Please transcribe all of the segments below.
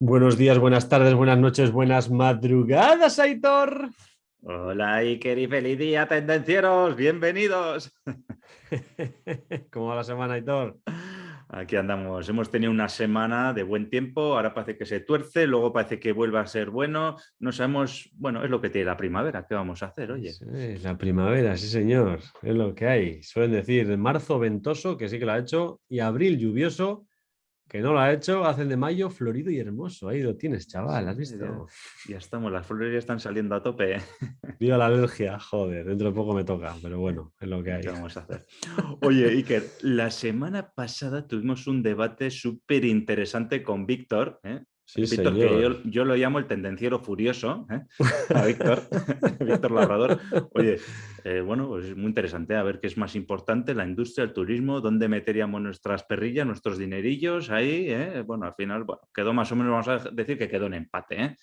Buenos días, buenas tardes, buenas noches, buenas madrugadas, Aitor. Hola Iker y feliz día, tendencieros, bienvenidos. ¿Cómo va la semana, Aitor? Aquí andamos, hemos tenido una semana de buen tiempo, ahora parece que se tuerce, luego parece que vuelve a ser bueno, no sabemos, bueno, es lo que tiene la primavera, ¿qué vamos a hacer, oye? Eso es, la primavera, sí señor, es lo que hay. Suelen decir marzo ventoso, que sí que lo ha hecho, y abril lluvioso, que no lo ha hecho, hacen de mayo florido y hermoso. Ahí lo tienes, chaval, ¿has Ya, visto? ya estamos, las flores ya están saliendo a tope, ¿eh? Viva la alergia, joder, dentro de poco me toca, pero bueno, es lo que ¿Qué hay. vamos a hacer? Oye, Iker, la semana pasada tuvimos un debate súper interesante con Víctor, ¿eh? Sí, Víctor, que señor. yo lo llamo el tendenciero furioso, ¿eh? A Víctor, Víctor Labrador. Oye, bueno, pues es muy interesante a ver qué es más importante, la industria, el turismo, dónde meteríamos nuestras perrillas, nuestros dinerillos ahí, ¿eh? Bueno, al final, bueno, quedó más o menos, vamos a decir que quedó en empate, ¿eh?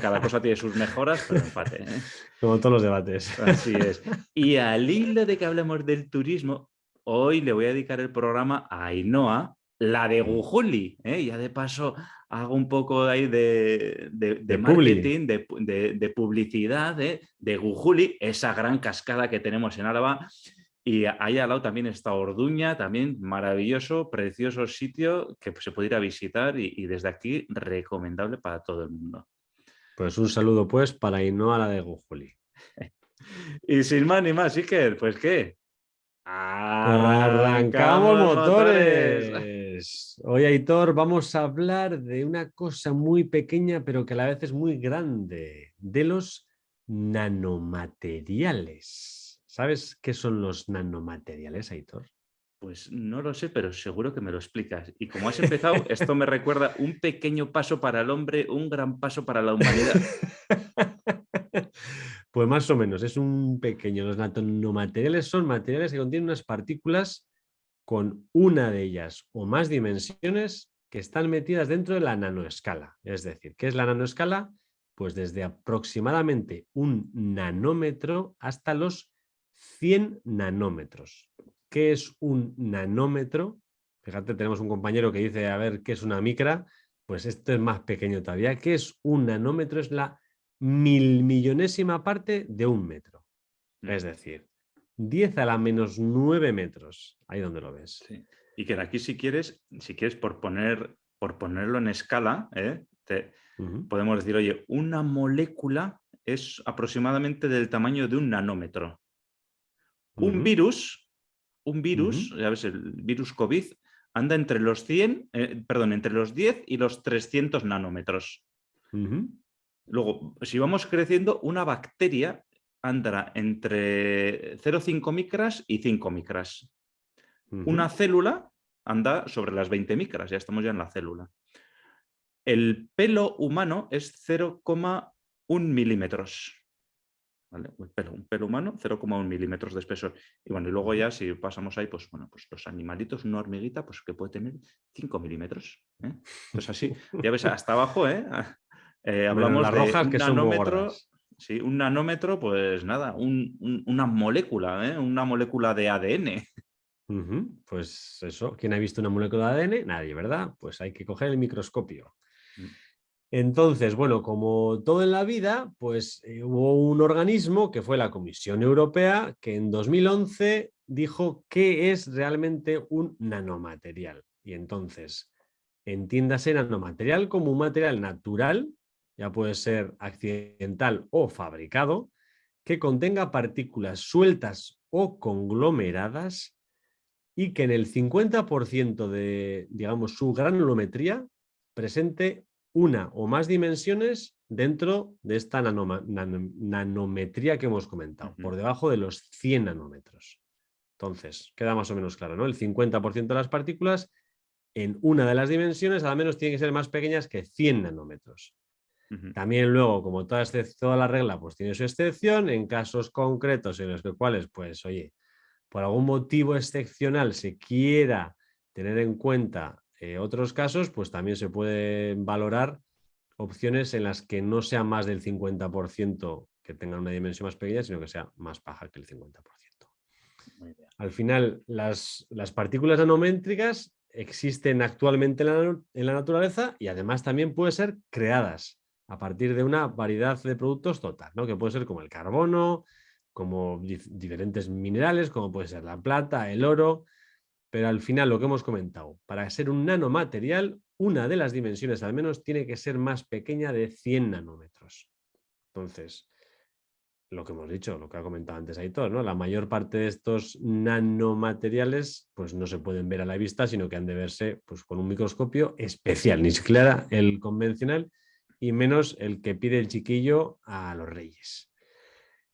Cada cosa tiene sus mejoras, pero empate, ¿eh? Como todos los debates. Así es. Y al hilo de que hablamos del turismo, hoy le voy a dedicar el programa a Ainhoa, la de Gujuli, ¿eh? Ya de paso hago un poco ahí de De Publi. marketing, de publicidad, ¿eh? De Gujuli, esa gran cascada que tenemos en Álava. Y ahí al lado también está Orduña, también maravilloso, precioso sitio que se puede ir a visitar y desde aquí recomendable para todo el mundo. Pues un saludo, pues, para Ainhoa, la de Gujuli. Y sin más ni más, Iker, pues ¿qué? Arrancamos ¡Arrancamos motores! motores. Hoy, Aitor, vamos a hablar de una cosa muy pequeña, pero que a la vez es muy grande, de los nanomateriales. ¿Sabes qué son los nanomateriales, Aitor? Pues no lo sé, pero seguro que me lo explicas. Y como has empezado, esto me recuerda un pequeño paso para el hombre, un gran paso para la humanidad. Pues más o menos, es un pequeño. Los nanomateriales son materiales que contienen unas partículas con una de ellas o más dimensiones que están metidas dentro de la nanoescala. Es decir, ¿qué es la nanoescala? Pues desde aproximadamente un nanómetro hasta los 100 nanómetros. ¿Qué es un nanómetro? Fíjate, tenemos un compañero que dice, a ver, ¿qué es una micra? Pues esto es más pequeño todavía. ¿Qué es un nanómetro? Es la milmillonésima parte de un metro. Es decir, 10 a la menos 9 metros. Ahí donde lo ves. Sí. Y que de aquí, si quieres por ponerlo en escala, podemos decir, oye, una molécula es aproximadamente del tamaño de un nanómetro. Uh Un -huh. virus, Uh -huh. ya ves, el virus COVID, anda entre los 100, perdón, entre los 10 y los 300 nanómetros. Uh -huh. Luego, si vamos creciendo, una bacteria andará entre 0,5 micras y 5 micras. Uh -huh. Una célula anda sobre las 20 micras, ya estamos ya en la célula. El pelo humano es 0,1 milímetros. ¿Vale? Un pelo humano, 0,1 milímetros de espesor. Y bueno, y luego ya si pasamos ahí, pues bueno, pues los animalitos, una hormiguita, pues que puede tener 5 milímetros. ¿Eh? Entonces así, ya ves, hasta abajo, Menos hablamos las de rojas un que son muy nanómetro, gordas. sí, un nanómetro, pues nada, una molécula, una molécula de ADN. Uh -huh. Pues eso, ¿quién ha visto una molécula de ADN? Nadie, ¿verdad? Pues hay que coger el microscopio. Entonces, bueno, como todo en la vida, pues hubo un organismo que fue la Comisión Europea que en 2011 dijo qué es realmente un nanomaterial. Y entonces, entiéndase nanomaterial como un material natural, ya puede ser accidental o fabricado, que contenga partículas sueltas o conglomeradas y que en el 50% de, digamos, su granulometría presente una o más dimensiones dentro de esta nanometría que hemos comentado, por debajo de los 100 nanómetros. Entonces, queda más o menos claro, ¿no? El 50% de las partículas en una de las dimensiones al menos tienen que ser más pequeñas que 100 nanómetros. También luego, como toda la regla, pues tiene su excepción en casos concretos en los cuales, pues, oye, por algún motivo excepcional se quiera tener en cuenta otros casos, pues también se pueden valorar opciones en las que no sea más del 50% que tengan una dimensión más pequeña, sino que sea más baja que el 50%. Muy bien. Al final, las partículas nanométricas existen actualmente en la naturaleza y además también pueden ser creadas a partir de una variedad de productos total, ¿no? Que puede ser como el carbono, como diferentes minerales, como puede ser la plata, el oro, pero al final lo que hemos comentado, para ser un nanomaterial, una de las dimensiones al menos tiene que ser más pequeña de 100 nanómetros. Entonces, lo que hemos dicho, lo que ha comentado antes Aitor, ¿no? La mayor parte de estos nanomateriales pues no se pueden ver a la vista, sino que han de verse pues, con un microscopio especial, ni siquiera el convencional y menos el que pide el chiquillo a los reyes.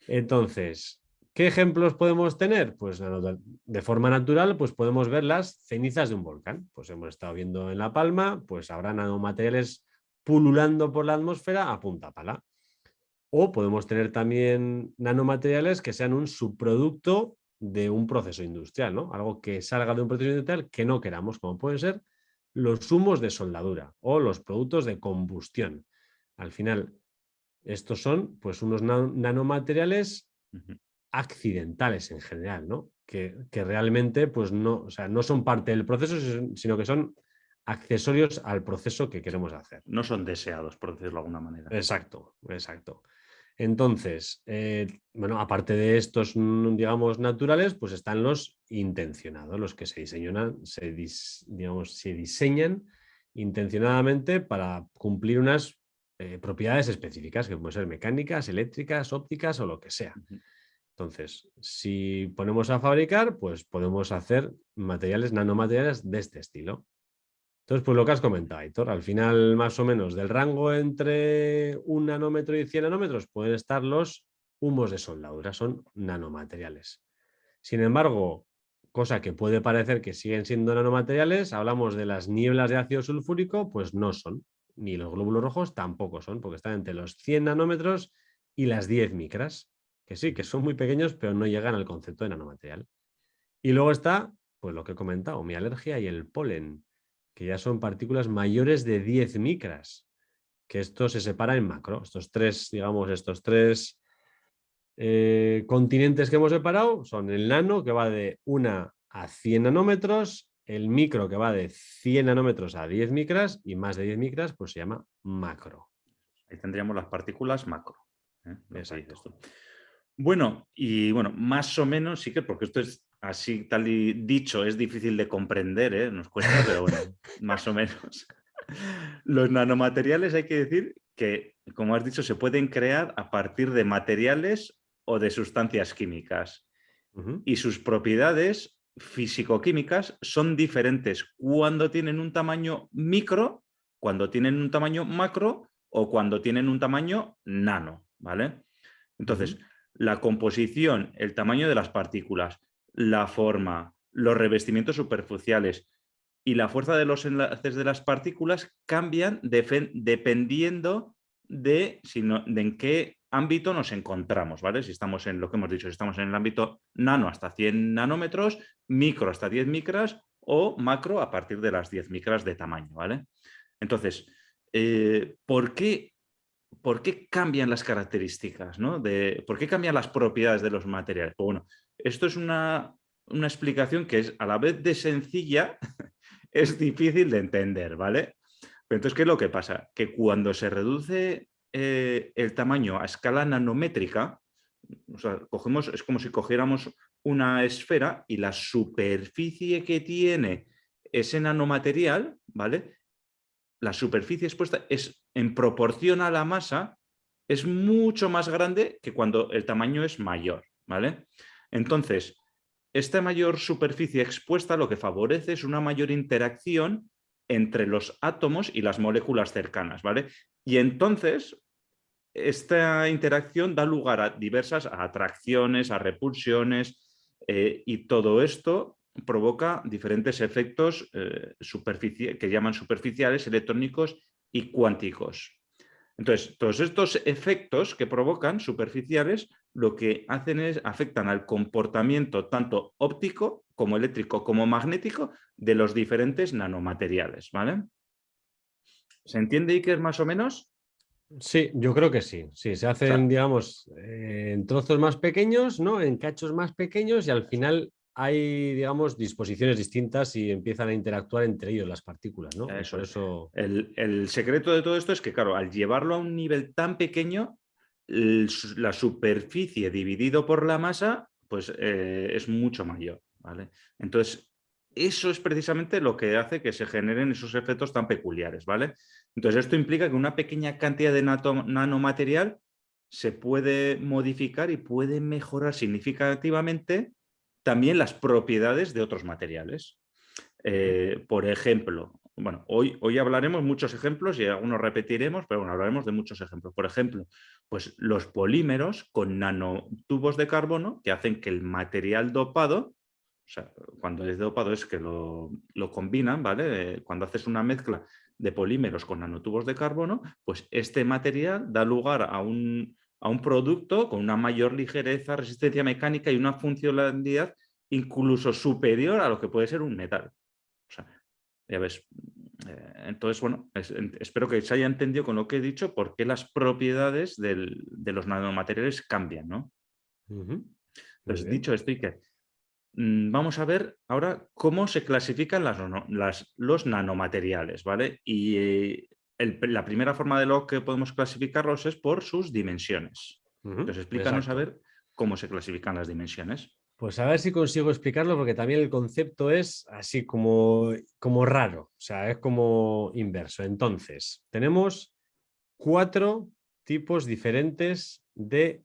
Entonces, ¿qué ejemplos podemos tener? Pues de forma natural pues podemos ver las cenizas de un volcán. Pues hemos estado viendo en La Palma, pues habrá nanomateriales pululando por la atmósfera a punta pala. O podemos tener también nanomateriales que sean un subproducto de un proceso industrial, ¿no? Algo que salga de un proceso industrial que no queramos, como pueden ser los zumos de soldadura o los productos de combustión. Al final, estos son pues unos nanomateriales accidentales en general, ¿no? Que realmente pues no, o sea, no son parte del proceso, sino que son accesorios al proceso que queremos hacer. No son deseados, por decirlo de alguna manera. Exacto, exacto. Entonces, bueno, aparte de estos, digamos, naturales, pues están los intencionados, los que se diseñan, digamos, se diseñan intencionadamente para cumplir unas propiedades específicas, que pueden ser mecánicas, eléctricas, ópticas o lo que sea. Entonces, si ponemos a fabricar, pues podemos hacer materiales, nanomateriales de este estilo. Entonces, pues lo que has comentado, Aitor, al final más o menos del rango entre 1 nanómetro y 100 nanómetros pueden estar los humos de soldadura, son nanomateriales. Sin embargo, cosa que puede parecer que siguen siendo nanomateriales, hablamos de las nieblas de ácido sulfúrico, pues no son, ni los glóbulos rojos tampoco son, porque están entre los 100 nanómetros y las 10 micras, que sí, que son muy pequeños, pero no llegan al concepto de nanomaterial. Y luego está, pues lo que he comentado, mi alergia y el polen, que ya son partículas mayores de 10 micras, que esto se separa en macro. Estos tres, digamos, continentes que hemos separado son el nano, que va de 1 a 100 nanómetros, el micro, que va de 100 nanómetros a 10 micras, y más de 10 micras, pues se llama macro. Ahí tendríamos las partículas macro. Exacto. Bueno, y bueno, más o menos sí que, porque esto es así tal y dicho, es difícil de comprender, ¿eh? Nos cuesta, pero bueno, más o menos. Los nanomateriales hay que decir que, como has dicho, se pueden crear a partir de materiales o de sustancias químicas. Y sus propiedades físico-químicas son diferentes cuando tienen un tamaño micro, cuando tienen un tamaño macro o cuando tienen un tamaño nano, ¿vale? Entonces, la composición, el tamaño de las partículas, la forma, los revestimientos superficiales y la fuerza de los enlaces de las partículas cambian dependiendo de en qué ámbito nos encontramos, ¿vale? Si estamos en lo que hemos dicho, si estamos en el ámbito nano hasta 100 nanómetros, micro hasta 10 micras o macro a partir de las 10 micras de tamaño, ¿vale? Entonces, ¿por qué cambian las características, ¿no? ¿Por qué cambian las propiedades de los materiales? Pues bueno, esto es una explicación que es a la vez de sencilla, es difícil de entender, ¿vale? Pero entonces, ¿qué es lo que pasa? Que cuando se reduce el tamaño a escala nanométrica, o sea, es como si cogiéramos una esfera y la superficie que tiene ese nanomaterial, ¿vale? La superficie expuesta es en proporción a la masa, es mucho más grande que cuando el tamaño es mayor, ¿vale? Entonces, esta mayor superficie expuesta lo que favorece es una mayor interacción entre los átomos y las moléculas cercanas, ¿vale? Y entonces, esta interacción da lugar a diversas atracciones, a repulsiones, y todo esto provoca diferentes efectos que llaman superficiales, electrónicos y cuánticos. Entonces, todos estos efectos que provocan superficiales lo que hacen es afectan al comportamiento tanto óptico como eléctrico como magnético de los diferentes nanomateriales, ¿vale? ¿Se entiende, Iker, más o menos? Sí, yo creo que sí. Sí, se hacen, O sea, digamos, en trozos más pequeños, ¿no? En cachos más pequeños y al final hay, digamos, disposiciones distintas y empiezan a interactuar entre ellos las partículas, ¿no? Y Eso por es. eso... El secreto de todo esto es que, claro, al llevarlo a un nivel tan pequeño, la superficie dividido por la masa, pues es mucho mayor, ¿vale? Entonces, eso es precisamente lo que hace que se generen esos efectos tan peculiares, ¿vale? Entonces, esto implica que una pequeña cantidad de nanomaterial se puede modificar y puede mejorar significativamente también las propiedades de otros materiales. Por ejemplo, bueno, hoy hablaremos muchos ejemplos y algunos repetiremos, pero bueno, hablaremos de muchos ejemplos. Por ejemplo, pues los polímeros con nanotubos de carbono que hacen que el material dopado, o sea, cuando es dopado es que lo combinan, ¿vale? Cuando haces una mezcla de polímeros con nanotubos de carbono, pues este material da lugar a un producto con una mayor ligereza, resistencia mecánica y una funcionalidad incluso superior a lo que puede ser un metal. O sea, ya ves. Entonces, bueno, espero que se haya entendido con lo que he dicho por qué las propiedades de los nanomateriales cambian, ¿no? Muy Entonces, bien. dicho esto, Iker, vamos a ver ahora cómo se clasifican los nanomateriales, ¿vale? Y la primera forma de lo que podemos clasificarlos es por sus dimensiones. Entonces, explícanos a Exacto. ver cómo se clasifican las dimensiones. Pues a ver si consigo explicarlo, porque también el concepto es así como raro, o sea, es como inverso. Entonces, tenemos 4 tipos diferentes de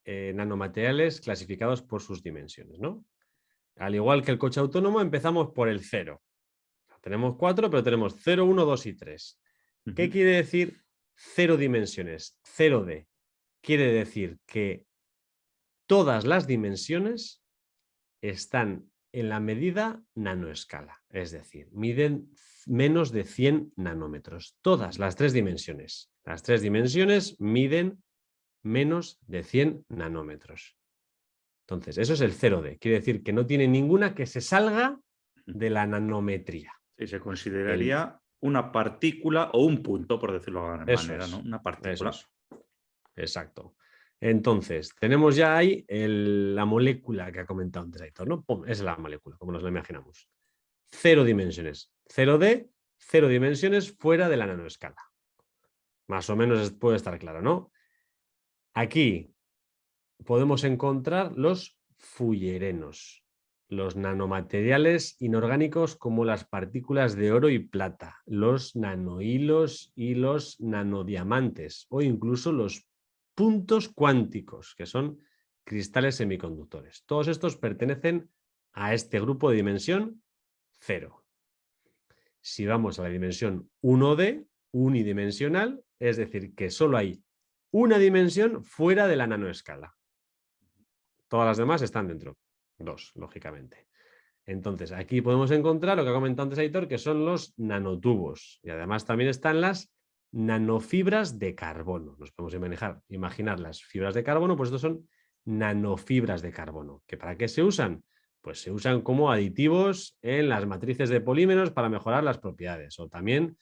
nanomateriales clasificados por sus dimensiones, ¿no? Al igual que el coche autónomo, empezamos por el 0. Tenemos 4, pero tenemos 0, 1, 2 y 3. ¿Qué Ujú. quiere decir 0 dimensiones? 0D. Quiere decir que todas las dimensiones están en la medida nanoescala, es decir, miden menos de 100 nanómetros. Todas las 3 dimensiones. Las 3 dimensiones miden menos de 100 nanómetros. Entonces, eso es el 0D. Quiere decir que no tiene ninguna que se salga de la nanometría. Sí, se consideraría una partícula o un punto, por decirlo de alguna Eso manera, ¿no? es. Una Eso partícula. es. Exacto. Entonces, tenemos ya ahí la molécula que ha comentado antes Aitor, ¿no? Pum, esa es la molécula, como nos la imaginamos. 0 dimensiones. 0D, 0 dimensiones fuera de la nanoescala. Más o menos puede estar claro, ¿no? Aquí podemos encontrar los fullerenos, los nanomateriales inorgánicos como las partículas de oro y plata, los nanohilos y los nanodiamantes o incluso los puntos cuánticos, que son cristales semiconductores. Todos estos pertenecen a este grupo de dimensión 0. Si vamos a la dimensión 1D, unidimensional, es decir, que solo hay una dimensión fuera de la nanoescala. Todas las demás están dentro. 2, lógicamente. Entonces, aquí podemos encontrar lo que ha comentado antes Aitor, que son los nanotubos. Y además también están las nanofibras de carbono. Nos podemos imaginar las fibras de carbono, pues estos son nanofibras de carbono. ¿Que para qué se usan? Pues se usan como aditivos en las matrices de polímeros para mejorar las propiedades. O también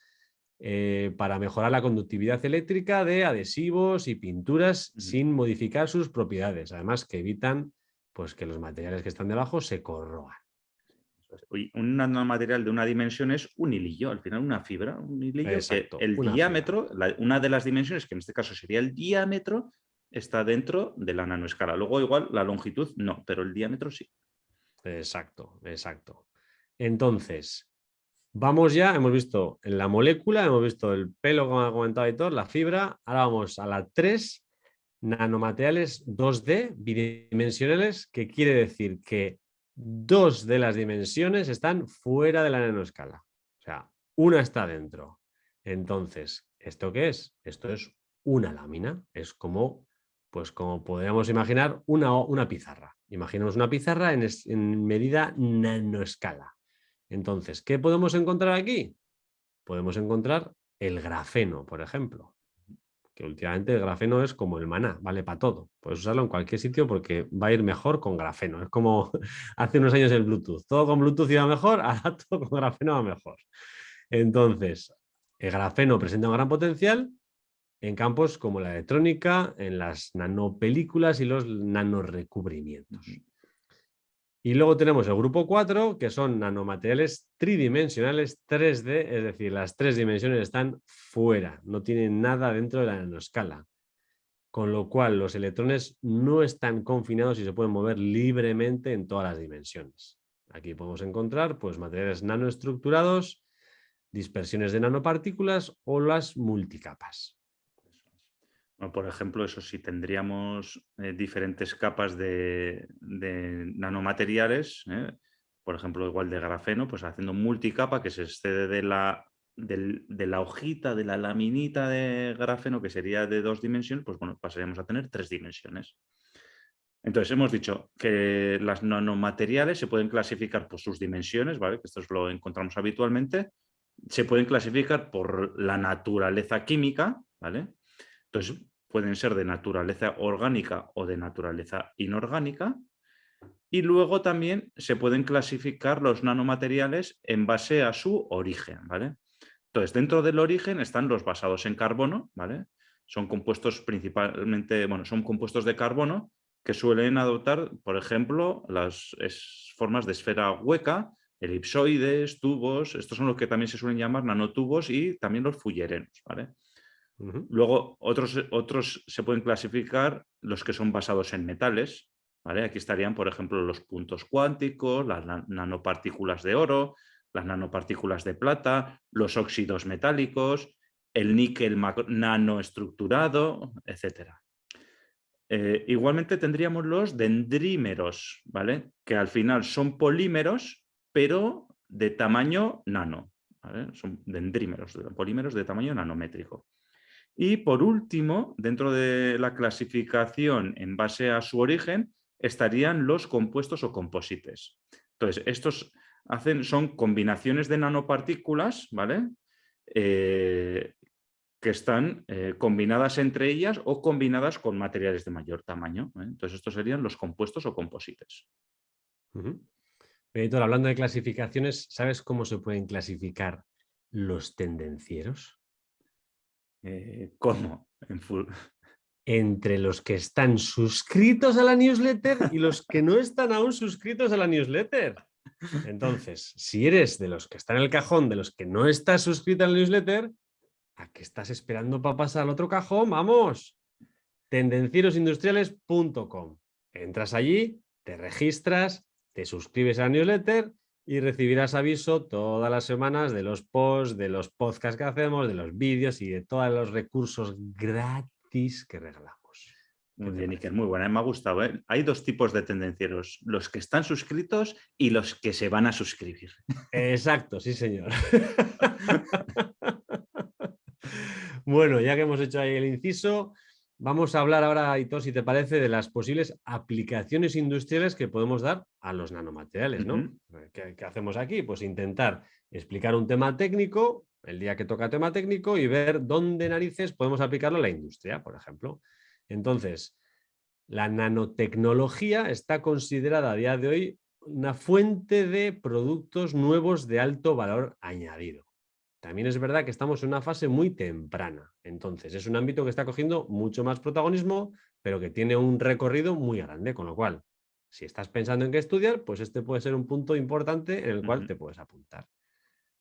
para mejorar la conductividad eléctrica de adhesivos y pinturas sin modificar sus propiedades. Además, que evitan pues, que los materiales que están debajo se corroan. Un nanomaterial de una dimensión es un hilillo, al final una fibra, un hilillo que Exacto, el una fibra. diámetro, una de las dimensiones, que en este caso sería el diámetro, está dentro de la nanoescala. Luego igual la longitud no, pero el diámetro sí. Exacto, exacto. Entonces, vamos ya, hemos visto la molécula, hemos visto el pelo, como ha comentado Aitor, la fibra. Ahora vamos a la 3, nanomateriales 2D bidimensionales, que quiere decir que 2 de las dimensiones están fuera de la nanoescala. O sea, una está dentro. Entonces, ¿esto qué es? Esto es una lámina. Es como, pues como podríamos imaginar, una pizarra. Imaginemos una pizarra en medida nanoescala. Entonces, ¿qué podemos encontrar aquí? Podemos encontrar el grafeno, por ejemplo. Que últimamente el grafeno es como el maná, vale para todo. Puedes usarlo en cualquier sitio porque va a ir mejor con grafeno. Es como hace unos años el Bluetooth. Todo con Bluetooth iba mejor, ahora todo con grafeno va mejor. Entonces, el grafeno presenta un gran potencial en campos como la electrónica, en las nanopelículas y los nanorecubrimientos. Y luego tenemos el grupo 4, que son nanomateriales tridimensionales 3D, es decir, las 3 dimensiones están fuera, no tienen nada dentro de la nanoscala. Con lo cual los electrones no están confinados y se pueden mover libremente en todas las dimensiones. Aquí podemos encontrar pues, materiales nanoestructurados, dispersiones de nanopartículas o las multicapas. Bueno, por ejemplo, eso sí, tendríamos diferentes capas de nanomateriales, por ejemplo, igual de grafeno, pues haciendo multicapa que se excede de la hojita, de la laminita de grafeno, que sería de 2 dimensiones, pues bueno, pasaríamos a tener 3 dimensiones. Entonces, hemos dicho que las nanomateriales se pueden clasificar por sus dimensiones, ¿vale? Que esto lo encontramos habitualmente. Se pueden clasificar por la naturaleza química, ¿vale? Entonces, pueden ser de naturaleza orgánica o de naturaleza inorgánica. Y luego también se pueden clasificar los nanomateriales en base a su origen, ¿vale? Entonces, dentro del origen están los basados en carbono, ¿vale? Son compuestos principalmente, bueno, son compuestos de carbono que suelen adoptar, por ejemplo, las formas de esfera hueca, elipsoides, tubos, estos son los que también se suelen llamar nanotubos y también los fullerenos, ¿vale? Luego, otros se pueden clasificar los que son basados en metales, ¿vale? Aquí estarían, por ejemplo, los puntos cuánticos, las nanopartículas de oro, las nanopartículas de plata, los óxidos metálicos, el níquel nanoestructurado, etc. Igualmente tendríamos los dendrímeros, ¿vale? Que al final son polímeros, pero de tamaño nano, ¿vale? Son dendrímeros, polímeros de tamaño nanométrico. Y por último, dentro de la clasificación en base a su origen, estarían los compuestos o composites. Entonces, estos son combinaciones de nanopartículas, ¿vale? Que están combinadas entre ellas o combinadas con materiales de mayor tamaño, ¿eh? Entonces, estos serían los compuestos o composites. Editor, hablando de clasificaciones, ¿sabes cómo se pueden clasificar los tendencieros? ¿Cómo? Entre los que están suscritos a la newsletter y los que no están aún suscritos a la newsletter. Entonces, si eres de los que están en el cajón, de los que no estás suscrito a la newsletter, ¿a qué estás esperando para pasar al otro cajón? ¡Vamos! Tendencierosindustriales.com. Entras allí, te registras, te suscribes a la newsletter y recibirás aviso todas las semanas de los posts, de los podcasts que hacemos, de los vídeos y de todos los recursos gratis que regalamos. Muy bien, Iker, muy buena, me ha gustado, ¿eh? Hay 2 tipos de tendencieros, los que están suscritos y los que se van a suscribir. Exacto, sí señor. Bueno, ya que hemos hecho ahí el inciso, vamos a hablar ahora, Aitor, si te parece, de las posibles aplicaciones industriales que podemos dar a los nanomateriales, ¿no? ¿Qué hacemos aquí? Pues intentar explicar un tema técnico, el día que toca tema técnico, y ver dónde narices podemos aplicarlo a la industria, por ejemplo. Entonces, la nanotecnología está considerada a día de hoy una fuente de productos nuevos de alto valor añadido. También es verdad que estamos en una fase muy temprana. Entonces, es un ámbito que está cogiendo mucho más protagonismo, pero que tiene un recorrido muy grande, con lo cual, si estás pensando en qué estudiar, pues este puede ser un punto importante en el cual te puedes apuntar.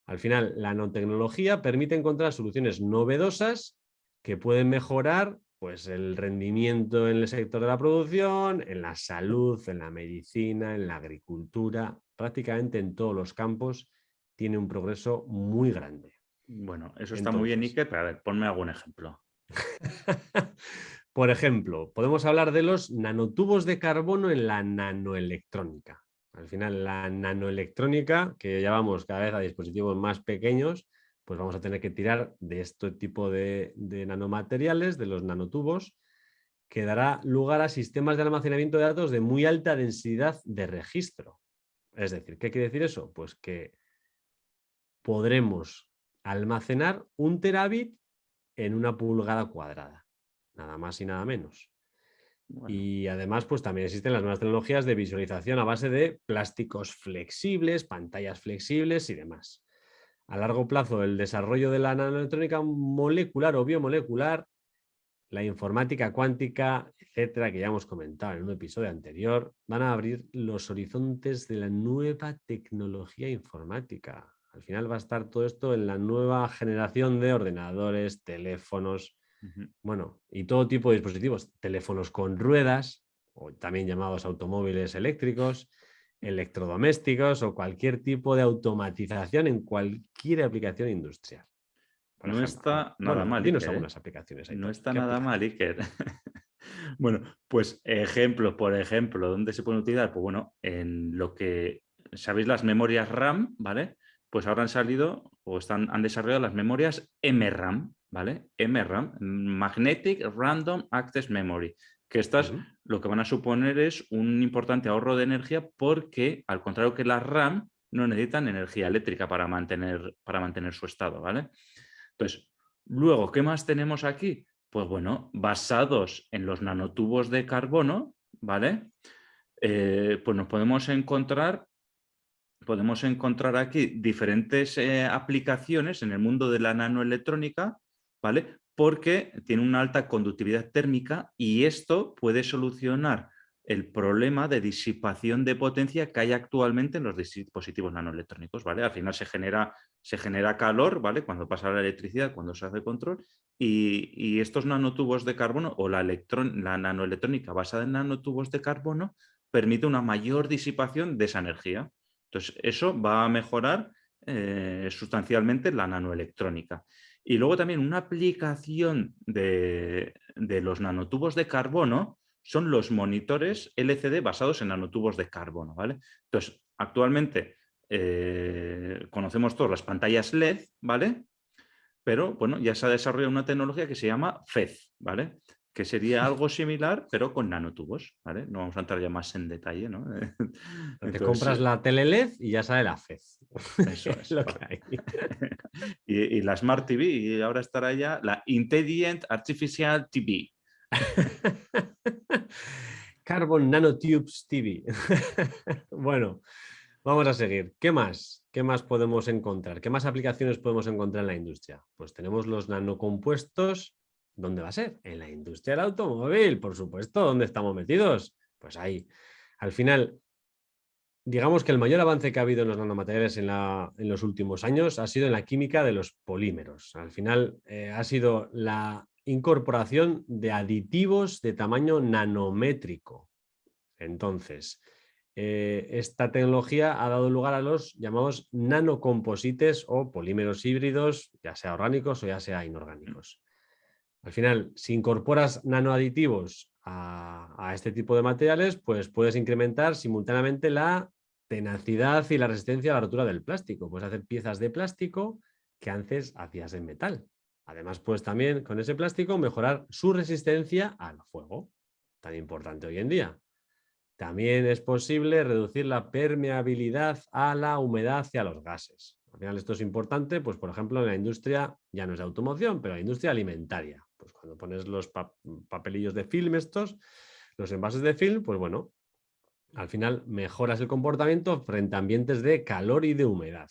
Al final, la nanotecnología permite encontrar soluciones novedosas que pueden mejorar pues, el rendimiento en el sector de la producción, en la salud, en la medicina, en la agricultura, prácticamente en todos los campos tiene un progreso muy grande. Bueno, eso está muy bien, Iker, pero a ver, ponme algún ejemplo. Por ejemplo, podemos hablar de los nanotubos de carbono en la nanoelectrónica. Al final, la nanoelectrónica, que ya vamos cada vez a dispositivos más pequeños, pues vamos a tener que tirar de este tipo de nanomateriales, de los nanotubos, que dará lugar a sistemas de almacenamiento de datos de muy alta densidad de registro. Es decir, ¿qué quiere decir eso? Pues que podremos almacenar 1 terabit en 1 pulgada cuadrada, nada más y nada menos. Bueno. Y además, pues también existen las nuevas tecnologías de visualización a base de plásticos flexibles, pantallas flexibles y demás. A largo plazo, el desarrollo de la nanoelectrónica molecular o biomolecular la informática cuántica, etcétera, que ya hemos comentado en un episodio anterior, van a abrir los horizontes de la nueva tecnología informática. Al final va a estar todo esto en la nueva generación de ordenadores, teléfonos, bueno, y todo tipo de dispositivos, teléfonos con ruedas, o también llamados automóviles eléctricos, electrodomésticos o cualquier tipo de automatización en cualquier aplicación industrial. Por No ejemplo, está nada bueno, mal, dinos Iker, ¿eh? algunas aplicaciones, No Aitor. está ¿Qué nada mal, aplicaciones? Iker. Bueno, pues ejemplo, por ejemplo, ¿dónde se pueden utilizar? Pues bueno, en lo que, ¿sabéis las memorias RAM? ¿Vale? Pues ahora han salido o han desarrollado las memorias MRAM, ¿vale? MRAM, Magnetic Random Access Memory, que estas Ujú. lo que van a suponer es un importante ahorro de energía porque, al contrario que las RAM, no necesitan energía eléctrica para mantener su estado, ¿vale? Entonces, luego, ¿qué más tenemos aquí? Pues bueno, basados en los nanotubos de carbono, ¿vale? Pues nos podemos encontrar aquí diferentes aplicaciones en el mundo de la nanoelectrónica, ¿vale? Porque tiene una alta conductividad térmica y esto puede solucionar el problema de disipación de potencia que hay actualmente en los dispositivos nanoelectrónicos, ¿vale? Al final se genera calor, ¿vale? Cuando pasa la electricidad, cuando se hace control, y estos nanotubos de carbono o la nanoelectrónica basada en nanotubos de carbono permite una mayor disipación de esa energía. Entonces, eso va a mejorar sustancialmente la nanoelectrónica. Y luego también una aplicación de los nanotubos de carbono son los monitores LCD basados en nanotubos de carbono, ¿vale? Entonces, actualmente conocemos todas las pantallas LED, ¿vale? Pero bueno, ya se ha desarrollado una tecnología que se llama FEZ, ¿vale? Que sería algo similar, pero con nanotubos, ¿vale? No vamos a entrar ya más en detalle, ¿no? Te compras Entonces, la tele LED y ya sale la FEZ. eso es. Lo que hay. Y la Smart TV, y ahora estará ya la Intelligent Artificial TV. Carbon Nanotubes TV. Bueno, vamos a seguir. ¿Qué más? ¿Qué más podemos encontrar? ¿Qué más aplicaciones podemos encontrar en la industria? Pues tenemos los nanocompuestos. ¿Dónde va a ser? En la industria del automóvil, por supuesto. ¿Dónde estamos metidos? Pues ahí. Al final, digamos que el mayor avance que ha habido en los nanomateriales en los últimos años ha sido en la química de los polímeros. Al final ha sido la incorporación de aditivos de tamaño nanométrico. Entonces, esta tecnología ha dado lugar a los llamados nanocomposites o polímeros híbridos, ya sea orgánicos o ya sea inorgánicos. Al final, si incorporas nanoaditivos a este tipo de materiales, pues puedes incrementar simultáneamente la tenacidad y la resistencia a la rotura del plástico. Puedes hacer piezas de plástico que antes hacías en metal. Además, puedes también con ese plástico mejorar su resistencia al fuego, tan importante hoy en día. También es posible reducir la permeabilidad a la humedad y a los gases. Al final esto es importante, pues por ejemplo en la industria, ya no es de automoción, pero en la industria alimentaria. Pues cuando pones los papelillos de film estos, los envases de film, pues bueno, al final mejoras el comportamiento frente a ambientes de calor y de humedad.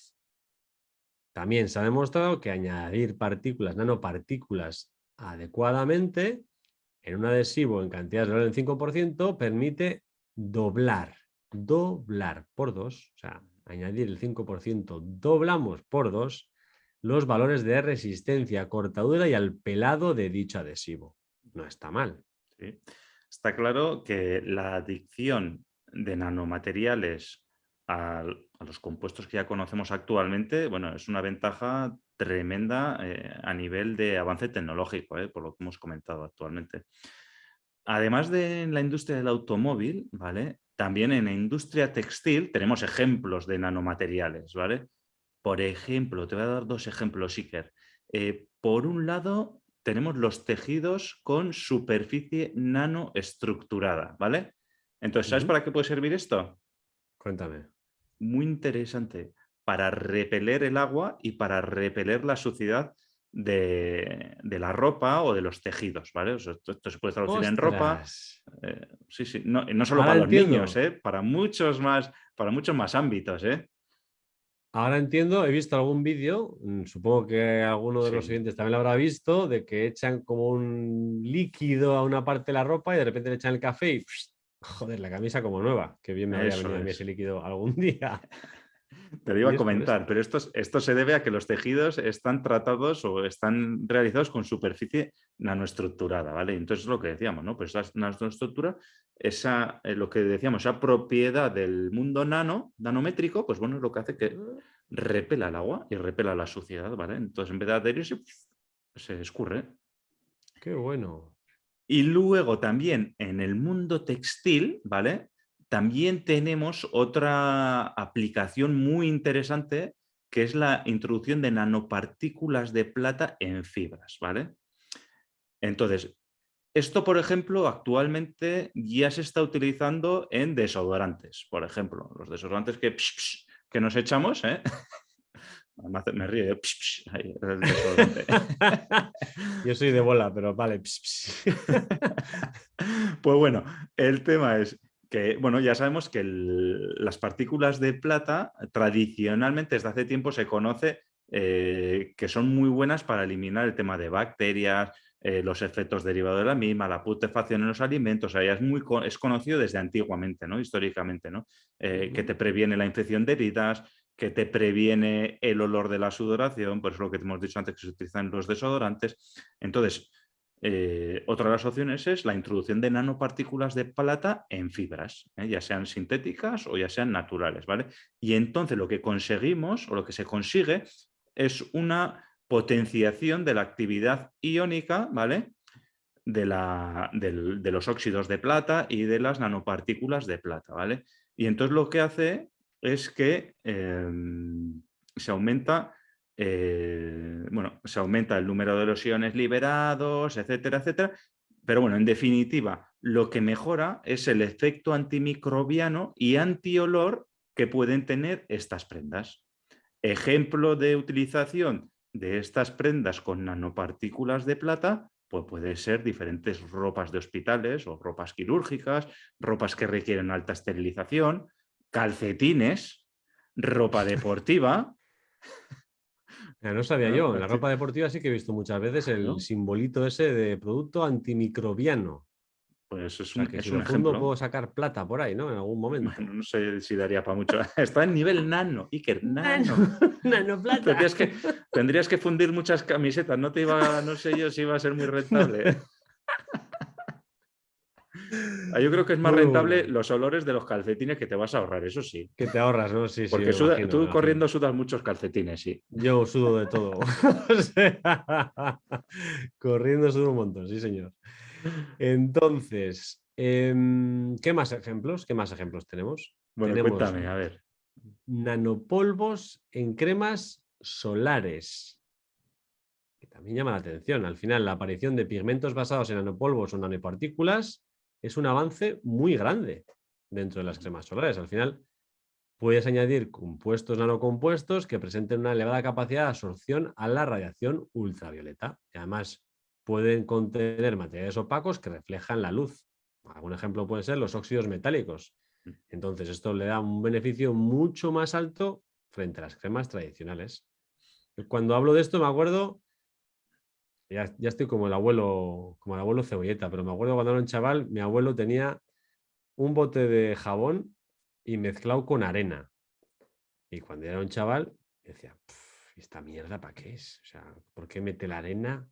También se ha demostrado que añadir partículas, nanopartículas adecuadamente en un adhesivo en cantidades del 5% permite doblar por 2, o sea, añadir el 5%, doblamos por 2 los valores de resistencia, cortadura y al pelado de dicho adhesivo. No está mal. ¿Sí? Está claro que la adicción de nanomateriales a los compuestos que ya conocemos actualmente, bueno, es una ventaja tremenda a nivel de avance tecnológico, por lo que hemos comentado actualmente. Además de en la industria del automóvil, ¿vale? También en la industria textil tenemos ejemplos de nanomateriales, ¿vale? Por ejemplo, te voy a dar dos ejemplos, Iker. Por un lado, tenemos los tejidos con superficie nanoestructurada, ¿vale? Entonces, ¿sabes para qué puede servir esto? Cuéntame. Muy interesante. Para repeler el agua y para repeler la suciedad de la ropa o de los tejidos, ¿vale? O sea, esto se puede traducir en ropa. ¡Ostras! Sí, sí, no, no solo Ahora para los niños, entiendo. para muchos más ámbitos, ¿eh? Ahora entiendo, he visto algún vídeo, supongo que alguno de los Sí, oyentes también lo habrá visto, de que echan como un líquido a una parte de la ropa y de repente le echan el café y joder, la camisa como nueva. Qué bien me habría eso venido a mí ese es. líquido algún día. Te lo iba Y a es por comentar, esto. pero esto se debe a que los tejidos están tratados o están realizados con superficie nanoestructurada, ¿vale? Entonces es lo que decíamos, ¿no? Pues esa nanoestructura, lo que decíamos, esa propiedad del mundo nanométrico, pues bueno, es lo que hace que Ah, repela el agua y repela la suciedad, ¿vale? Entonces en vez de adherirse, se escurre. qué bueno. Y luego también en el mundo textil, ¿vale? También tenemos otra aplicación muy interesante que es la introducción de nanopartículas de plata en fibras, ¿vale? Entonces, esto, por ejemplo, actualmente ya se está utilizando en desodorantes, por ejemplo, los desodorantes que nos echamos, ¿eh? Me río, ahí, el desodorante. Yo soy de bola, pero vale. Pues bueno, el tema es que, bueno, ya sabemos que las partículas de plata tradicionalmente desde hace tiempo se conoce que son muy buenas para eliminar el tema de bacterias, los efectos derivados de la misma, la putrefacción en los alimentos, o sea, ya es conocido desde antiguamente, ¿no? Históricamente, ¿no? Que te previene la infección de heridas, que te previene el olor de la sudoración, por eso lo que te hemos dicho antes que se utilizan los desodorantes. Entonces, otra de las opciones es la introducción de nanopartículas de plata en fibras, ya sean sintéticas o ya sean naturales, ¿vale? Y entonces lo que conseguimos o lo que se consigue es una potenciación de la actividad iónica, ¿vale? De los óxidos de plata y de las nanopartículas de plata, ¿vale? Y entonces lo que hace es que se aumenta, bueno, se aumenta el número de los iones liberados, etcétera, etcétera. Pero bueno, en definitiva, lo que mejora es el efecto antimicrobiano y antiolor que pueden tener estas prendas. Ejemplo de utilización de estas prendas con nanopartículas de plata, pues puede ser diferentes ropas de hospitales o ropas quirúrgicas, ropas que requieren alta esterilización, calcetines, ropa deportiva. No sabía ¿No? yo. En la ropa deportiva sí que he visto muchas veces el Claro, simbolito ese de producto antimicrobiano. pues O sea que si es lo un fundo ejemplo. puedo sacar plata por ahí, ¿no? En algún momento. Bueno, no sé si daría para mucho. Está en nivel nano, Iker, Nano, nano. nanoplata. Tendrías que fundir muchas camisetas, no sé yo si iba a ser muy rentable. Yo creo que es más Muy rentable bueno. los olores de los calcetines que te vas a ahorrar, eso sí. Que te ahorras, ¿no? Sí, sí, Porque me imagino, me tú imagino. corriendo sudas muchos calcetines, sí. Yo sudo de todo. O sea, corriendo sudo un montón, sí, señor. Entonces, ¿qué más ejemplos? ¿Qué más ejemplos tenemos? Bueno, Tenemos cuéntame, a ver. nanopolvos en cremas solares, que también llama la atención. Al final, la aparición de pigmentos basados en nanopolvos o nanopartículas es un avance muy grande dentro de las cremas solares. Al final, puedes añadir compuestos nanocompuestos que presenten una elevada capacidad de absorción a la radiación ultravioleta. Y además, pueden contener materiales opacos que reflejan la luz. Algún ejemplo pueden ser los óxidos metálicos. Entonces, esto le da un beneficio mucho más alto frente a las cremas tradicionales. Cuando hablo de esto, me acuerdo, ya estoy como el abuelo Cebolleta, pero me acuerdo cuando era un chaval, mi abuelo tenía un bote de jabón y mezclado con arena. Y cuando era un chaval, decía, ¿esta mierda para qué es? O sea, ¿por qué mete la arena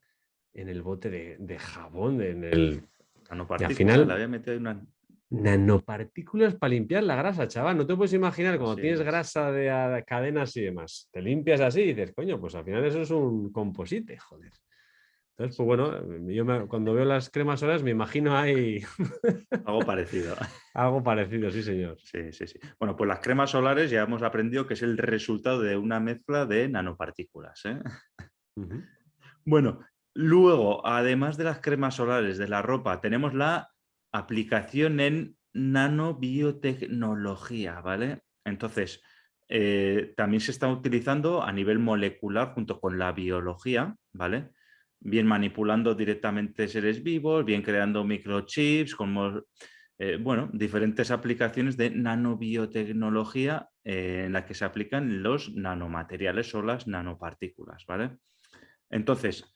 en el bote de jabón? Y al Nanopartícula, le final, había metido ahí una. nanopartículas para limpiar la grasa, chaval. No te puedes imaginar cuando Así tienes es. grasa de cadenas y demás. Te limpias así y dices, coño, pues al final eso es un composite, joder. Entonces, pues bueno, cuando veo las cremas solares me imagino ahí Algo parecido. algo parecido, sí, señor. Sí, sí, sí. Bueno, pues las cremas solares ya hemos aprendido que es el resultado de una mezcla de nanopartículas, ¿eh? Ujú. Bueno, luego, además de las cremas solares, de la ropa, tenemos la aplicación en nanobiotecnología, ¿vale? Entonces, también se está utilizando a nivel molecular junto con la biología, ¿vale? Bien manipulando directamente seres vivos, bien creando microchips, como bueno, diferentes aplicaciones de nanobiotecnología en la que se aplican los nanomateriales o las nanopartículas, ¿vale? Entonces,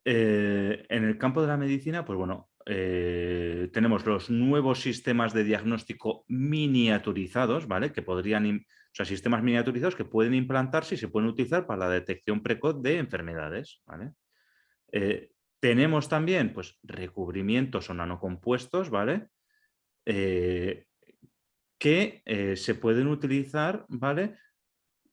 en el campo de la medicina, pues bueno, tenemos los nuevos sistemas de diagnóstico miniaturizados, ¿vale? Que podrían, o sea, sistemas miniaturizados que pueden implantarse y se pueden utilizar para la detección precoz de enfermedades, ¿vale? Tenemos también, pues, recubrimientos o nanocompuestos, ¿vale? Eh, que se pueden utilizar, ¿vale?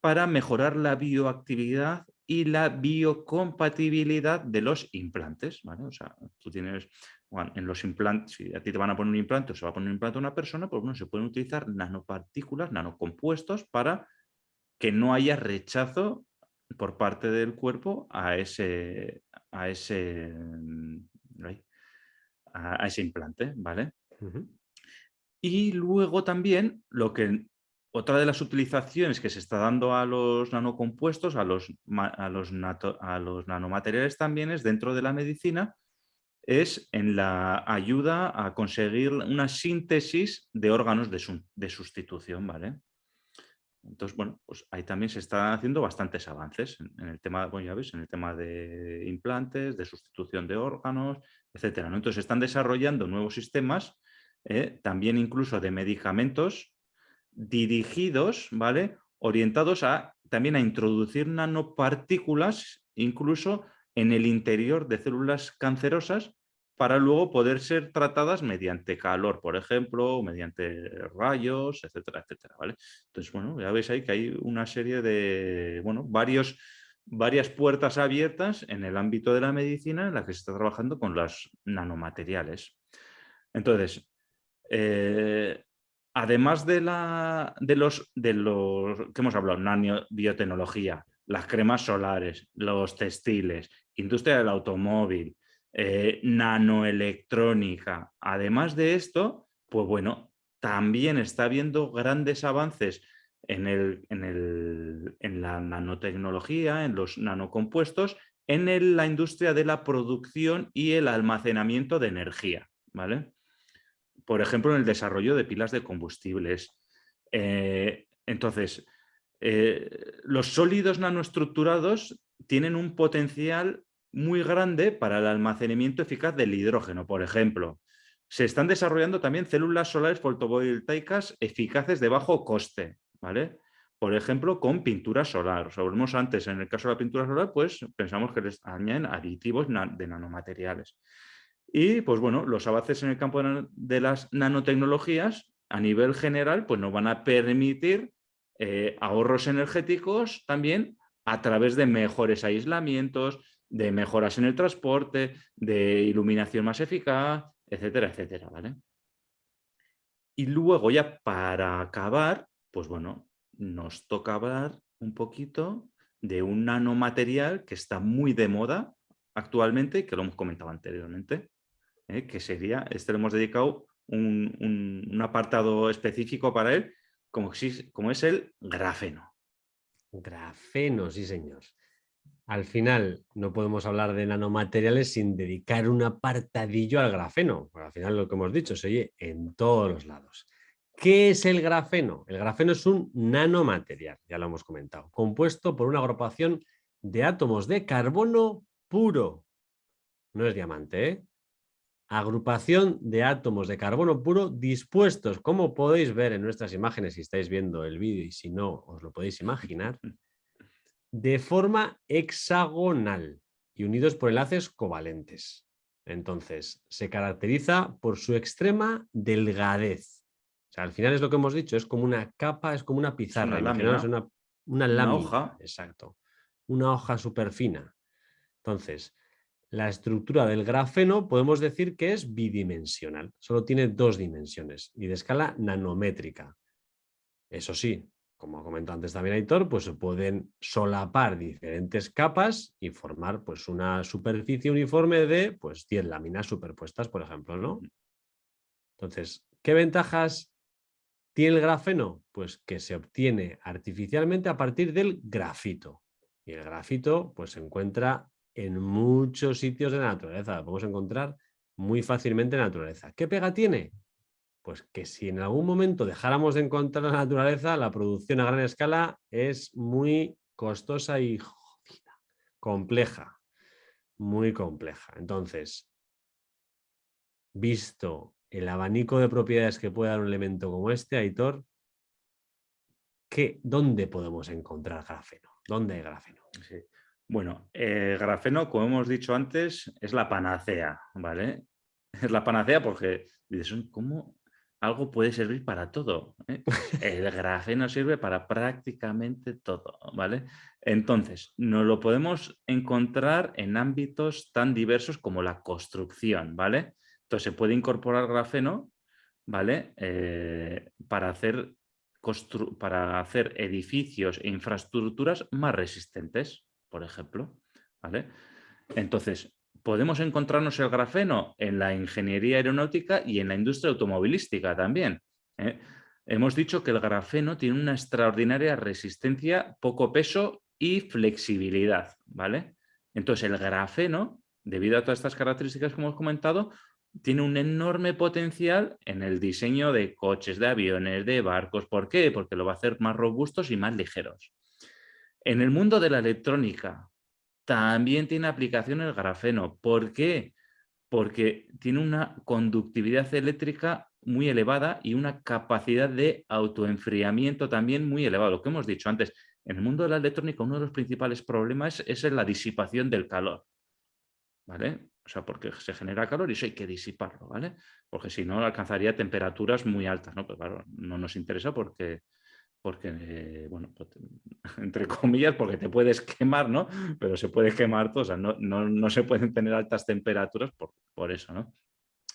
Para mejorar la bioactividad y la biocompatibilidad de los implantes, ¿vale? O sea, tú tienes, bueno, en los implantes, si a ti te van a poner un implante o se va a poner un implante a una persona, pues bueno, se pueden utilizar nanopartículas, nanocompuestos para que no haya rechazo por parte del cuerpo a ese, ay, a ese implante, ¿vale? Ujú. Y luego también otra de las utilizaciones que se está dando a los nanocompuestos, a los nanomateriales también es dentro de la medicina, es en la ayuda a conseguir una síntesis de órganos de sustitución, ¿vale? Entonces, bueno, pues ahí también se están haciendo bastantes avances en el tema, bueno, ya ves, en el tema de implantes, de sustitución de órganos, etcétera, ¿no? Entonces, se están desarrollando nuevos sistemas, también incluso de medicamentos dirigidos, ¿vale? Orientados también a introducir nanopartículas, incluso en el interior de células cancerosas, para luego poder ser tratadas mediante calor, por ejemplo, o mediante rayos, etcétera, etcétera, ¿vale? Entonces, bueno, ya veis ahí que hay una serie de, bueno, varias puertas abiertas en el ámbito de la medicina en la que se está trabajando con los nanomateriales. Entonces, eh, además de los que hemos hablado, nanobiotecnología, las cremas solares, los textiles, industria del automóvil, nanoelectrónica. Además de esto, pues bueno, también está habiendo grandes avances en la nanotecnología, en los nanocompuestos, la industria de la producción y el almacenamiento de energía, ¿vale? Por ejemplo, en el desarrollo de pilas de combustibles. Entonces, los sólidos nanoestructurados tienen un potencial muy grande para el almacenamiento eficaz del hidrógeno, por ejemplo. Se están desarrollando también células solares fotovoltaicas eficaces de bajo coste, ¿vale? Por ejemplo, con pintura solar. Sabemos antes, en el caso de la pintura solar, pues pensamos que les añaden aditivos de nanomateriales. Y pues bueno, los avances en el campo de las nanotecnologías a nivel general pues nos van a permitir ahorros energéticos también a través de mejores aislamientos, de mejoras en el transporte, de iluminación más eficaz, etcétera, etcétera, ¿vale? Y luego ya para acabar, pues bueno, nos toca hablar un poquito de un nanomaterial que está muy de moda actualmente, que lo hemos comentado anteriormente, que sería, le hemos dedicado un apartado específico para él, como es el grafeno. Grafeno, sí, señor. Al final, no podemos hablar de nanomateriales sin dedicar un apartadillo al grafeno. Porque al final, lo que hemos dicho se oye en todos los lados. ¿Qué es el grafeno? El grafeno es un nanomaterial, ya lo hemos comentado, compuesto por una agrupación de átomos de carbono puro. No es diamante, ¿eh? Agrupación de átomos de carbono puro dispuestos, como podéis ver en nuestras imágenes si estáis viendo el vídeo y si no, os lo podéis imaginar, de forma hexagonal y unidos por enlaces covalentes. Entonces, se caracteriza por su extrema delgadez. O sea, al final es lo que hemos dicho, es como una capa, es como una Es una pizarra. Imaginaos lámina, una una lámina, hoja. exacto. Una hoja súper fina. Entonces, la estructura del grafeno podemos decir que es bidimensional. Solo tiene dos dimensiones y de escala nanométrica. Eso sí, como comentó antes también Aitor, pues se pueden solapar diferentes capas y formar pues una superficie uniforme de pues 10 láminas superpuestas, por ejemplo, ¿no? Entonces, ¿qué ventajas tiene el grafeno? Pues que se obtiene artificialmente a partir del grafito. Y el grafito pues se encuentra en muchos sitios de la naturaleza, lo podemos encontrar muy fácilmente en la naturaleza. ¿Qué pega tiene? Pues que si en algún momento dejáramos de encontrar la naturaleza, la producción a gran escala es muy costosa y jodida, compleja, muy compleja. Entonces, visto el abanico de propiedades que puede dar un elemento como este, Aitor, ¿dónde podemos encontrar grafeno? ¿Dónde hay grafeno? Sí. Bueno, grafeno, como hemos dicho antes, es la panacea, ¿vale? Es la panacea porque dices, "Uy, ¿cómo algo puede servir para todo? Pues el grafeno sirve para prácticamente todo, ¿vale? Entonces, nos lo podemos encontrar en ámbitos tan diversos como la construcción, ¿vale? Entonces, se puede incorporar grafeno, ¿vale? Para hacer edificios e infraestructuras más resistentes, por ejemplo, ¿vale? Entonces, podemos encontrarnos el grafeno en la ingeniería aeronáutica y en la industria automovilística también, ¿eh? Hemos dicho que el grafeno tiene una extraordinaria resistencia, poco peso y flexibilidad, ¿vale? Entonces, el grafeno, debido a todas estas características que hemos comentado, tiene un enorme potencial en el diseño de coches, de aviones, de barcos. ¿Por qué? Porque lo va a hacer más robustos y más ligeros. En el mundo de la electrónica también tiene aplicación el grafeno. ¿Por qué? Porque tiene una conductividad eléctrica muy elevada y una capacidad de autoenfriamiento también muy elevado. Lo que hemos dicho antes, en el mundo de la electrónica uno de los principales problemas es la disipación del calor, ¿vale? O sea, porque se genera calor y eso hay que disiparlo, ¿vale? Porque si no alcanzaría temperaturas muy altas, ¿no? Pues claro, no nos interesa porque bueno, pues, entre comillas, porque te puedes quemar, ¿no? Pero se puede quemar todo, o sea, no se pueden tener altas temperaturas por eso, ¿no?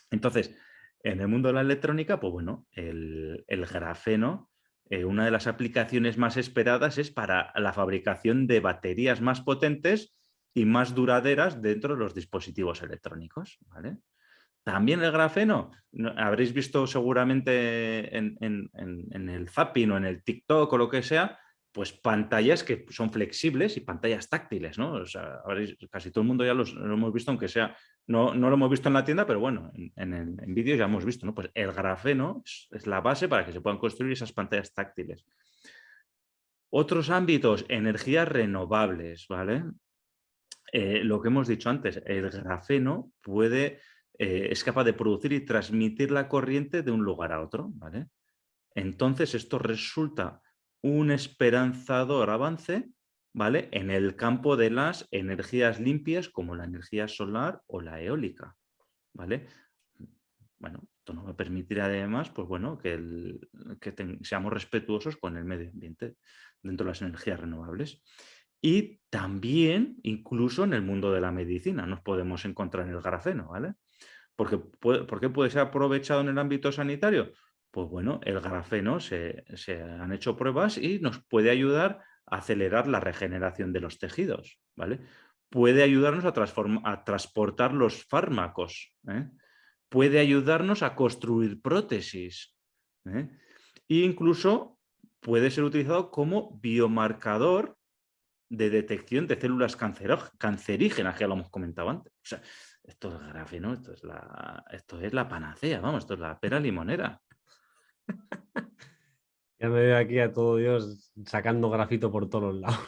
Entonces, en el mundo de la electrónica, pues bueno, el grafeno, una de las aplicaciones más esperadas es para la fabricación de baterías más potentes y más duraderas dentro de los dispositivos electrónicos, ¿vale? También el grafeno, habréis visto seguramente en el zapping o en el TikTok o lo que sea, pues pantallas que son flexibles y pantallas táctiles, ¿no? O sea, casi todo el mundo ya lo hemos visto, aunque sea, no lo hemos visto en la tienda, pero bueno, en vídeos ya hemos visto, ¿no? Pues el grafeno es la base para que se puedan construir esas pantallas táctiles. Otros ámbitos, energías renovables, ¿vale? Lo que hemos dicho antes, el grafeno es capaz de producir y transmitir la corriente de un lugar a otro, ¿vale? Entonces, esto resulta un esperanzador avance, ¿vale? En el campo de las energías limpias como la energía solar o la eólica, ¿vale? Bueno, esto nos va a permitir además, pues bueno, que seamos respetuosos con el medio ambiente dentro de las energías renovables. Y también, incluso en el mundo de la medicina, nos podemos encontrar en el grafeno, ¿vale? ¿Por qué puede ser aprovechado en el ámbito sanitario? Pues bueno, el grafeno se han hecho pruebas y nos puede ayudar a acelerar la regeneración de los tejidos, ¿vale? Puede ayudarnos a transportar los fármacos, ¿eh? Puede ayudarnos a construir prótesis, ¿eh? E incluso puede ser utilizado como biomarcador de detección de células cancerígenas, que ya lo hemos comentado antes. O sea, esto es grafeno, esto es la panacea, vamos, esto es la pera limonera. Ya me veo aquí a todo Dios sacando grafito por todos los lados.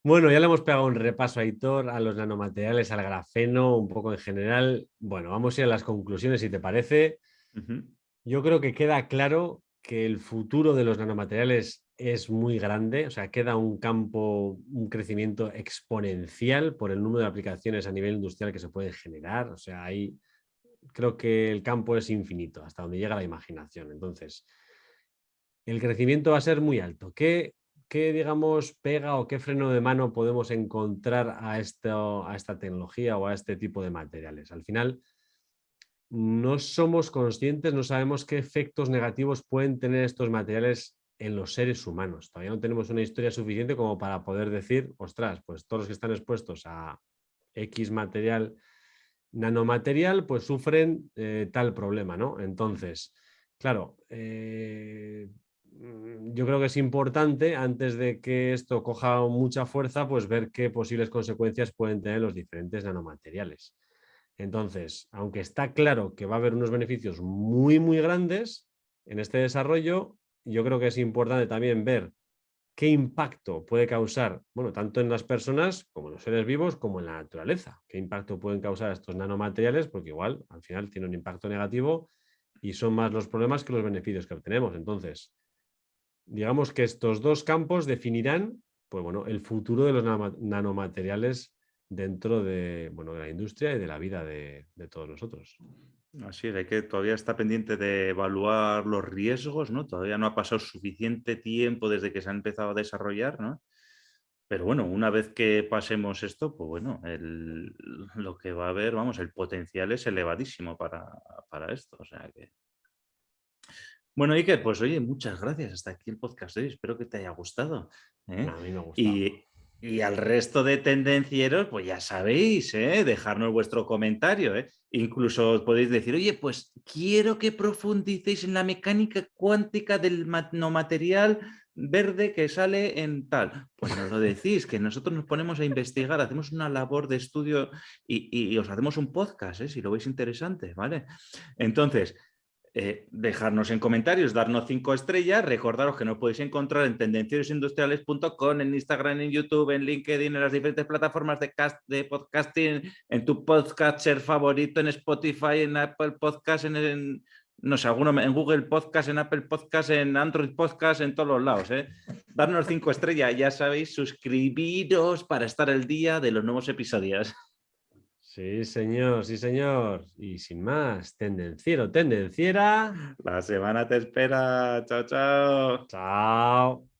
Bueno, ya le hemos pegado un repaso a Aitor, a los nanomateriales, al grafeno, un poco en general. Bueno, vamos a ir a las conclusiones, si te parece. Yo creo que queda claro que el futuro de los nanomateriales es muy grande, o sea, queda un campo, un crecimiento exponencial por el número de aplicaciones a nivel industrial que se pueden generar. O sea, ahí creo que el campo es infinito, hasta donde llega la imaginación. Entonces, el crecimiento va a ser muy alto. ¿Qué digamos, pega o qué freno de mano podemos encontrar a esta tecnología o a este tipo de materiales? Al final, no somos conscientes, no sabemos qué efectos negativos pueden tener estos materiales en los seres humanos. Todavía no tenemos una historia suficiente como para poder decir, ostras, pues todos los que están expuestos a X material, nanomaterial, pues sufren tal problema, ¿no? Entonces, claro, yo creo que es importante, antes de que esto coja mucha fuerza, pues ver qué posibles consecuencias pueden tener los diferentes nanomateriales. Entonces, aunque está claro que va a haber unos beneficios muy, muy grandes en este desarrollo, yo creo que es importante también ver qué impacto puede causar, bueno, tanto en las personas como en los seres vivos, como en la naturaleza. ¿Qué impacto pueden causar estos nanomateriales? Porque igual, al final, tiene un impacto negativo y son más los problemas que los beneficios que obtenemos. Entonces, digamos que estos dos campos definirán, pues bueno, el futuro de los nanomateriales dentro de, bueno, de la industria y de la vida de todos nosotros. Así es, hay que todavía está pendiente de evaluar los riesgos, ¿no? Todavía no ha pasado suficiente tiempo desde que se ha empezado a desarrollar, ¿no? Pero bueno, una vez que pasemos esto, pues bueno, lo que va a haber, vamos, el potencial es elevadísimo para esto. O sea que. Bueno, Iker, pues oye, muchas gracias. Hasta aquí el podcast de hoy. Espero que te haya gustado. ¿Eh? A mí me ha gustado. Y al resto de tendencieros, pues ya sabéis, ¿eh? Dejarnos vuestro comentario. ¿Eh? Incluso os podéis decir, oye, pues quiero que profundicéis en la mecánica cuántica del nanomaterial verde que sale en tal. Pues nos lo decís, que nosotros nos ponemos a investigar, hacemos una labor de estudio y os hacemos un podcast, ¿eh? Si lo veis interesante, ¿vale? Entonces, dejarnos en comentarios, darnos 5 estrellas, recordaros que nos podéis encontrar en tendenciosindustriales.com, en Instagram, en YouTube, en LinkedIn, en las diferentes plataformas de podcasting, en tu podcaster favorito, en Spotify, en Apple Podcast, no sé, alguno, en Google Podcast, en Apple Podcast, en Android Podcast, en todos los lados. Darnos 5 estrellas, ya sabéis, suscribiros para estar al día de los nuevos episodios. Sí, señor, sí, señor. Y sin más, tendenciero, tendenciera. La semana te espera. Chao, chao. Chao.